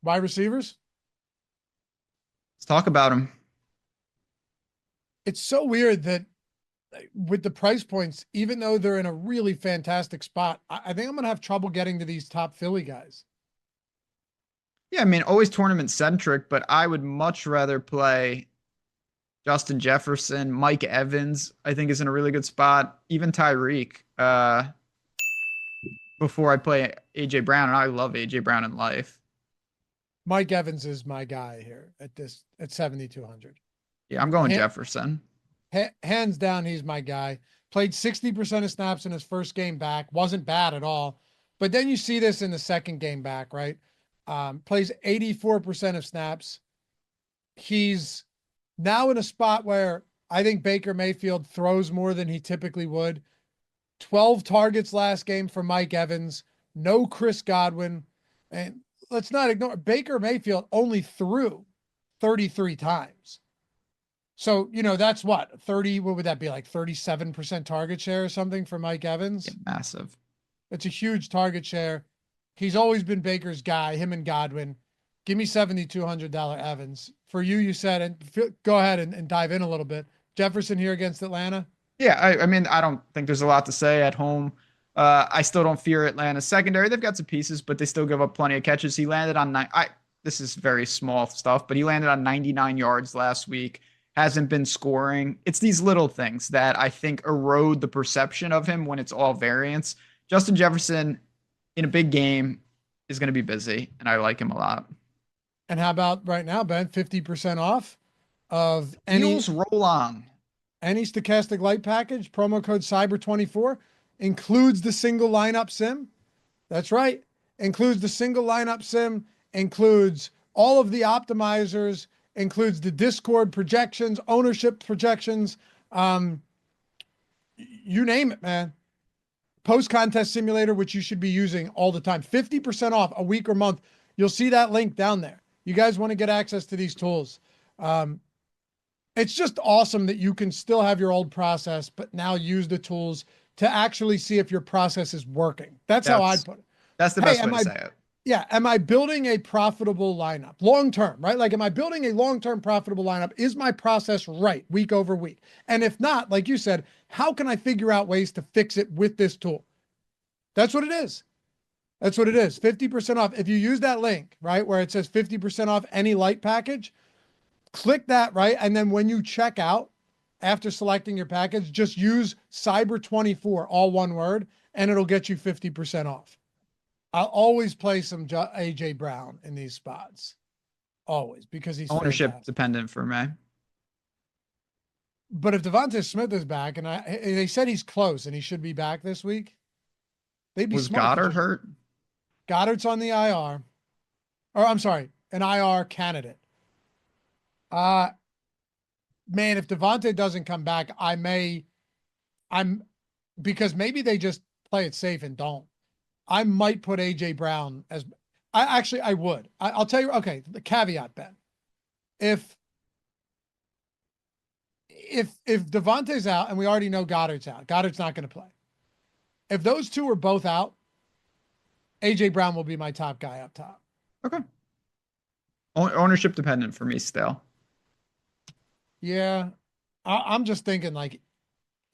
Wide receivers? Let's talk about him. It's so weird that with the price points, even though they're in a really fantastic spot, I think I'm going to have trouble getting to these top Philly guys. Yeah, I mean, always tournament centric, but I would much rather play Justin Jefferson, Mike Evans, I think is in a really good spot. Even Tyreek, before I play AJ Brown, and I love AJ Brown in life. Mike Evans is my guy here at 7,200. Yeah, I'm going Jefferson. Hands down, he's my guy. Played 60% of snaps in his first game back. Wasn't bad at all. But then you see this in the second game back, right? Plays 84% of snaps. He's now in a spot where I think Baker Mayfield throws more than he typically would. 12 targets last game for Mike Evans. No Chris Godwin. And let's not ignore Baker Mayfield only threw 33 times. So, that's what 30, what would that be, like 37% target share or something for Mike Evans? Yeah, massive. It's a huge target share. He's always been Baker's guy, him and Godwin. Give me $7,200 Evans. For you, you said, and go ahead and dive in a little bit. Jefferson here against Atlanta. Yeah, I mean, I don't think there's a lot to say at home. I still don't fear Atlanta's secondary. They've got some pieces, but they still give up plenty of catches. He landed on this is very small stuff, but he landed on 99 yards last week. Hasn't been scoring. It's these little things that I think erode the perception of him when it's all variance. Justin Jefferson in a big game is going to be busy, and I like him a lot. And how about right now, Ben? 50% off of Eagles roll on. Any Stokastic Lite package, promo code Cyber24, includes the single lineup sim. That's right. Includes the single lineup sim, includes all of the optimizers, includes the Discord projections, ownership projections. You name it, man. Post contest simulator, which you should be using all the time. 50% off a week or month. You'll see that link down there. You guys want to get access to these tools. It's just awesome that you can still have your old process, but now use the tools to actually see if your process is working. That's how I'd put it. That's the best way to say it. Yeah. Am I building a profitable lineup long-term, right? Like, am I building a long-term profitable lineup? Is my process right week over week? And if not, like you said, how can I figure out ways to fix it with this tool? That's what it is. That's what it is. 50% off. If you use that link, right, where it says 50% off any Lite package, click that, right? And then when you check out, after selecting your package, just use Cyber24, all one word, and it'll get you 50% off. I'll always play some AJ Brown in these spots. Always, because he's ownership fantastic. Dependent for me. But if Devonta Smith is back, and they said he's close and he should be back this week, they'd be Was smart. Goddard hurt? Goddard's on the IR. Or I'm sorry, an IR candidate. Man, if Devonta doesn't come back, because maybe they just play it safe and don't. I might put AJ Brown as I would. I'll tell you, okay, the caveat, Ben. If Devonta's out, and we already know Goddard's out, Goddard's not going to play. If those two are both out, AJ Brown will be my top guy up top. Okay. Ownership dependent for me still. Yeah. I'm just thinking, like,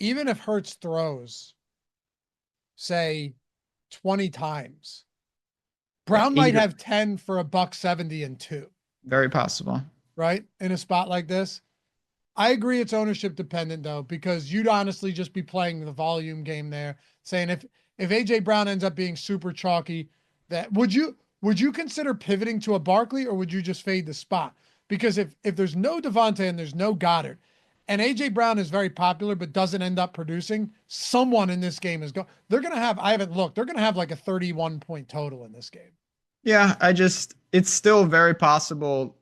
even if Hurts throws, say, 20 times, Brown might have 10 for $170 and 2. Very possible. Right? In a spot like this. I agree it's ownership dependent, though, because you'd honestly just be playing the volume game there, saying if AJ Brown ends up being super chalky, that would you consider pivoting to a Barkley, or would you just fade the spot? Because if there's no Devonta and there's no Goddard, and AJ Brown is very popular but doesn't end up producing, someone in this game is they're going to have, I haven't looked, they're going to have like a 31 point total in this game. Yeah, it's still very possible.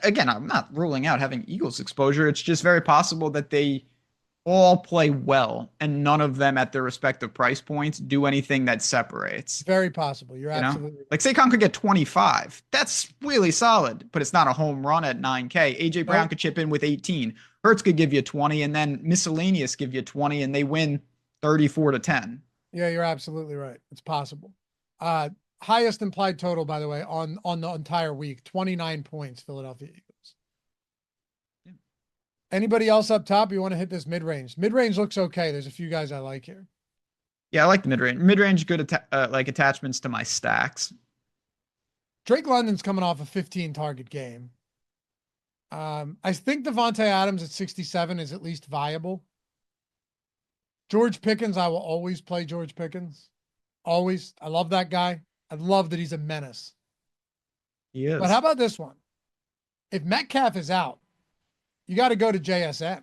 Again, I'm not ruling out having Eagles exposure. It's just very possible that they all play well and none of them at their respective price points do anything that separates. Very possible. You're absolutely right. Like Saquon could get 25. That's really solid, but it's not a home run at 9K. AJ Brown could chip in with 18. Hurts could give you 20, and then miscellaneous give you 20, and they win 34-10. Yeah, you're absolutely right. It's possible. highest implied total, by the way, on the entire week. 29 points, Philadelphia Eagles. Yeah. Anybody else up top? You want to hit this mid range? Mid range looks okay. There's a few guys I like here. Yeah, I like the mid range. Mid range, good like attachments to my stacks. Drake London's coming off a 15 target game. I think Devontae Adams at 67 is at least viable. George Pickens, I will always play George Pickens. Always. I love that guy. I love that he's a menace. He is. But how about this one? If Metcalf is out, you got to go to JSN.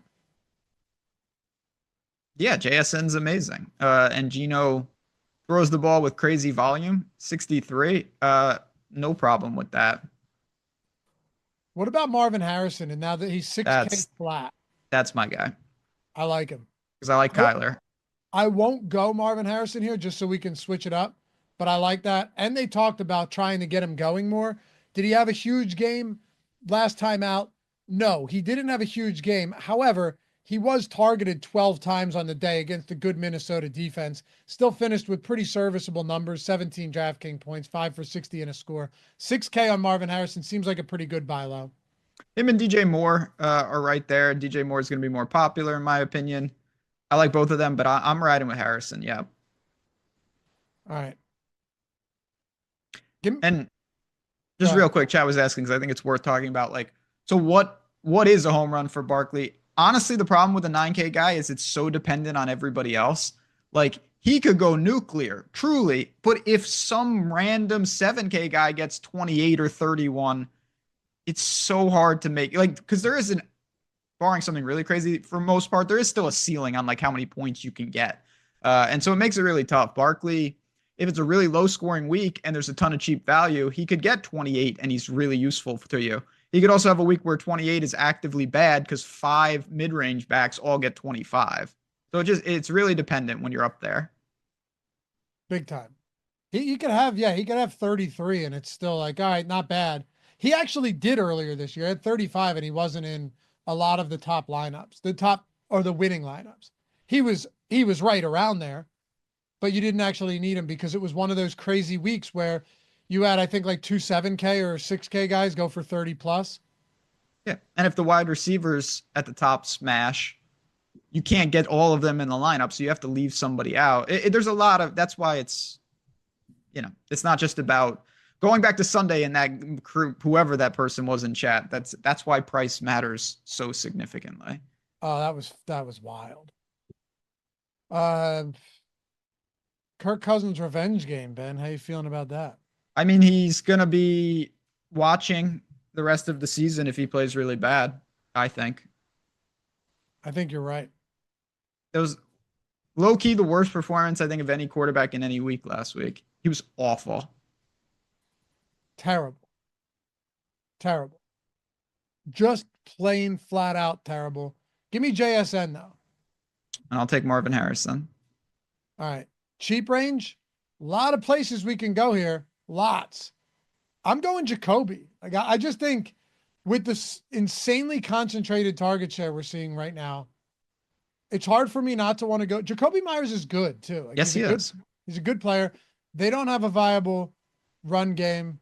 Yeah, JSN's amazing. And Gino throws the ball with crazy volume, 63. No problem with that. What about Marvin Harrison? And now that he's 6K flat, That's my guy I like him. because I like Kyler. I won't go Marvin Harrison here just so we can switch it up, but I like that. And they talked about trying to get him going more. Did he have a huge game last time out? No, he didn't have a huge game. However, he was targeted 12 times on the day against the good Minnesota defense. Still finished with pretty serviceable numbers, 17 DraftKings points, 5 for 60 and a score. 6K on Marvin Harrison seems like a pretty good buy low. Him and DJ Moore are right there. DJ Moore is going to be more popular, in my opinion. I like both of them, but I'm riding with Harrison. Yeah. All right. And just real quick, chat was asking because I think it's worth talking about. Like, so what is a home run for Barkley? Honestly, the problem with a 9K guy is it's so dependent on everybody else. Like, he could go nuclear, truly, but if some random 7K guy gets 28 or 31, it's so hard to make, like, because there isn't, barring something really crazy, for most part, there is still a ceiling on like how many points you can get. And so it makes it really tough. Barkley, if it's a really low scoring week and there's a ton of cheap value, he could get 28 and he's really useful to you. He could also have a week where 28 is actively bad because 5 mid-range backs all get 25. So it's really dependent when you're up there. Big time. He could have, he could have 33 and it's still like, all right, not bad. He actually did earlier this year at 35 and he wasn't in a lot of the top lineups, the top or the winning lineups. He was right around there, but you didn't actually need him because it was one of those crazy weeks where you had, I think, like 2 7K or 6K guys go for 30 plus. Yeah. And if the wide receivers at the top smash, you can't get all of them in the lineup. So you have to leave somebody out. There's a lot of, that's why it's, it's not just about going back to Sunday and that group, whoever that person was in chat. That's why price matters so significantly. Oh, that was wild. Kirk Cousins revenge game, Ben. How you feeling about that? I mean, he's going to be watching the rest of the season if he plays really bad, I think. I think you're right. It was low-key the worst performance, I think, of any quarterback in any week last week. He was awful. Terrible. Terrible. Just plain flat out terrible. Give me JSN though. And I'll take Marvin Harrison. All right. Cheap range. A lot of places we can go here. Lots. I'm going Jacoby. Like I just think with this insanely concentrated target share we're seeing right now, it's hard for me not to want to go. Jacoby Myers is good too. Like yes, he is. He's a good player. They don't have a viable run game.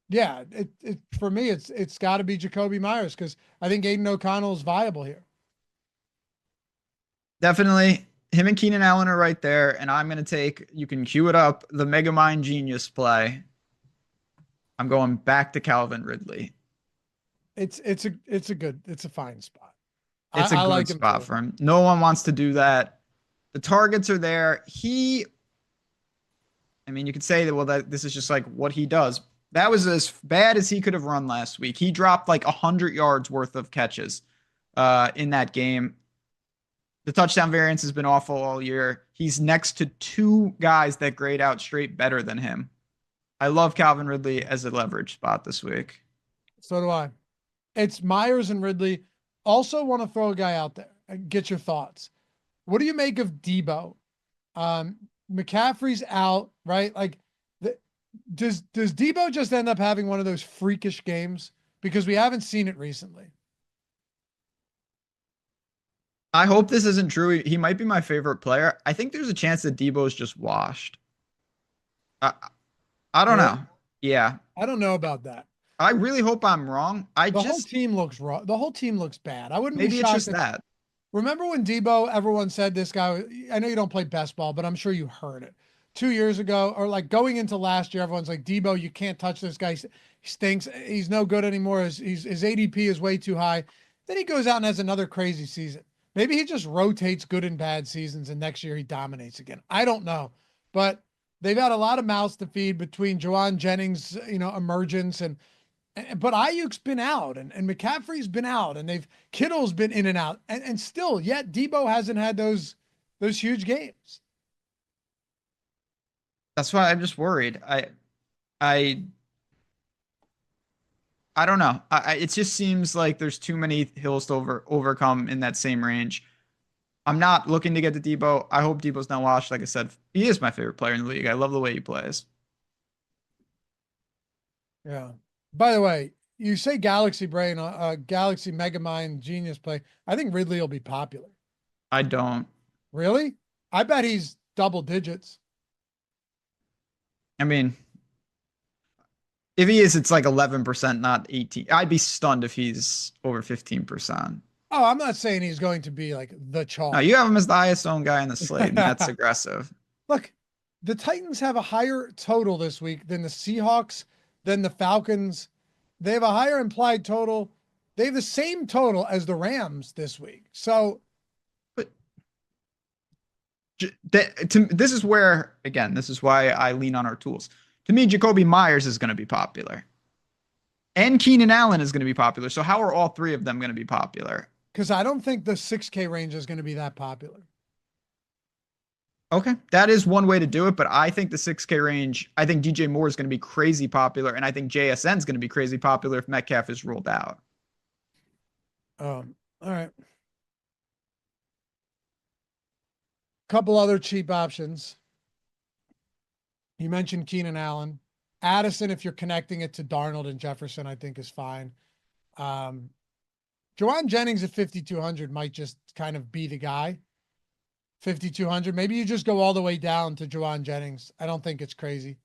Yeah, it for me, it's got to be Jacoby Myers because I think Aiden O'Connell is viable here. Definitely. Him and Keenan Allen are right there, and I'm going to take, you can cue it up, the Megamind Genius play. I'm going back to Calvin Ridley. It's a fine spot. It's a good like spot for him. No one wants to do that. The targets are there. I mean, you could say that, well, that this is just like what he does. That was as bad as he could have run last week. He dropped like 100 yards worth of catches in that game. The touchdown variance has been awful all year. He's next to 2 guys that grade out straight better than him. I love Calvin Ridley as a leverage spot this week. So do I. It's Myers and Ridley. Also want to throw a guy out there and get your thoughts. What do you make of Debo? McCaffrey's out, right? Like, does Debo just end up having one of those freakish games? Because we haven't seen it recently. I hope this isn't true. He might be my favorite player. I think there's a chance that Debo's just washed. I, I don't Really? know. Yeah. I don't know about that. I really hope I'm wrong. I The whole just, team looks raw. The whole team looks bad. I wouldn't be maybe it's shocked just if, that. remember when Debo, everyone said this guy, I know you don't play best ball, but I'm sure you heard it 2 years ago, or like going into last year, everyone's like, Debo, you can't touch this guy. He stinks. He's no good anymore. His ADP is way too high. Then he goes out and has another crazy season. Maybe he just rotates good and bad seasons and next year he dominates again. I don't know. But they've had a lot of mouths to feed between Jawan Jennings, emergence but Ayuk's been out and McCaffrey's been out and Kittle's been in and out and still yet Debo hasn't had those huge games. That's why I'm just worried. I, I don't know. It just seems like there's too many hills to overcome in that same range. I'm not looking to get to Debo. I hope Debo's not washed. Like I said, he is my favorite player in the league. I love the way he plays. Yeah. By the way, you say Galaxy Brain, Galaxy Megamind Genius Play. I think Ridley will be popular. I don't. Really? I bet he's double digits. I mean, if he is, it's like 11%, not 18. I'd be stunned if he's over 15%. Oh, I'm not saying he's going to be like the chalk. No, you have him as the highest owned guy in the slate, and that's aggressive. Look, the Titans have a higher total this week than the Seahawks, than the Falcons. They have a higher implied total. They have the same total as the Rams this week. So, But this is where, again, this is why I lean on our tools. To me, Jacoby Myers is going to be popular. And Keenan Allen is going to be popular. So how are all three of them going to be popular? because I don't think the 6K range is going to be that popular. Okay, that is one way to do it, but I think the 6K range, I think DJ Moore is going to be crazy popular, and I think JSN is going to be crazy popular if Metcalf is ruled out. All right. Couple other cheap options. You mentioned Keenan Allen. Addison, if you're connecting it to Darnold and Jefferson, I think is fine. Jawan Jennings at 5,200 might just kind of be the guy. 5,200. Maybe you just go all the way down to Jawan Jennings. I don't think it's crazy.